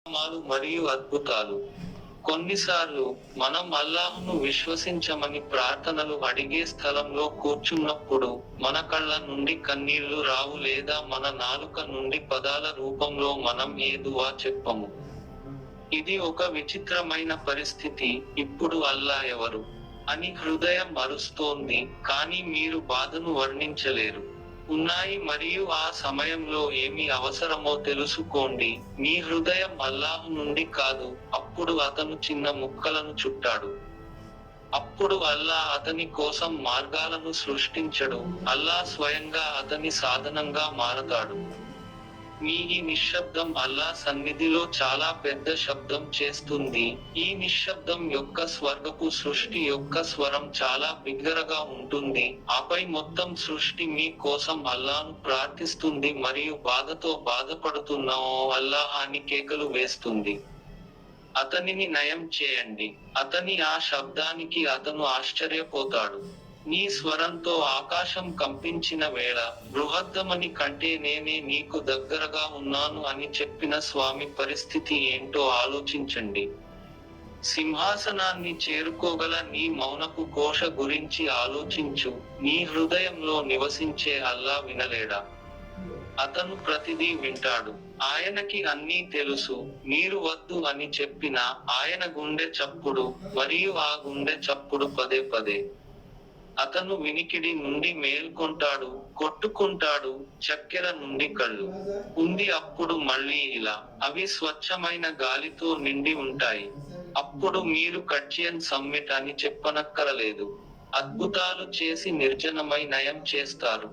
పరిణామాలు మరియు అద్భుతాలు. కొన్నిసార్లు మనం అల్లాహ్ను విశ్వసించమని ప్రార్థనలు అడిగే స్థలంలో కూర్చున్నప్పుడు మన కళ్ళ నుండి కన్నీళ్లు రావు లేదా మన నాలుక నుండి పదాల రూపంలో మనం ఏ దువా చెప్పము. ఇది ఒక విచిత్రమైన పరిస్థితి. ఇప్పుడు అల్లా ఎవరు అని హృదయం అరుస్తోంది, కానీ మీరు బాధను వర్ణించలేరు. ఉన్నాయి మరియు ఆ సమయంలో ఏమి అవసరమో తెలుసుకోండి. మీ హృదయం అల్లాహ్ నుండి కాదు. అప్పుడు అతను చిన్న ముక్కలను చుట్టాడు. అప్పుడు అల్లా అతని కోసం మార్గాలను సృష్టించడు. అల్లా స్వయంగా అతని సాధనంగా మారతాడు. మీ ఈ నిశ్శబ్దం అల్లా సన్నిధిలో చాలా పెద్ద శబ్దం చేస్తుంది. ఈ నిశ్శబ్దం యొక్క స్వర్గపు సృష్టి యొక్క స్వరం చాలా బిగ్గరగా ఉంటుంది. ఆపై మొత్తం సృష్టి మీ కోసం అల్లాను ప్రార్థిస్తుంది మరియు బాధతో బాధపడుతున్న ఓ అల్లాహ్ అని కేకలు వేస్తుంది. అతనిని నయం చేయండి. అతని ఆ శబ్దానికి అతను ఆశ్చర్యపోతాడు. నీ స్వరంతో ఆకాశం కంపించిన వేళ, బృహద్దమని కంటే నేనే నీకు దగ్గరగా ఉన్నాను అని చెప్పిన స్వామి పరిస్థితి ఏంటో ఆలోచించండి. సింహాసనాన్ని చేరుకోగల నీ మౌనపు ఘోష గురించి ఆలోచించు. నీ హృదయంలో నివసించే అల్లా వినలేడా? అతను ప్రతిదీ వింటాడు. ఆయనకి అన్నీ తెలుసు. మీరు వద్దు అని చెప్పినా ఆయన గుండె చప్పుడు, మరియు ఆ గుండె చప్పుడు పదే పదే. అతను వినికిడి నుండి మేల్కొంటాడు, కొట్టుకుంటాడు, చక్కెర నుండి కళ్ళు ఉంది. అప్పుడు మళ్ళీ ఇలా. అవి స్వచ్ఛమైన గాలితో నిండి ఉంటాయి. అప్పుడు మీరు కట్చియన్ సమ్మిట్ అని చెప్పనక్కరలేదు. అద్భుతాలు చేసి నిర్జనమై నయం చేస్తారు.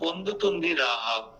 పొందుతుంది రాహాబ్.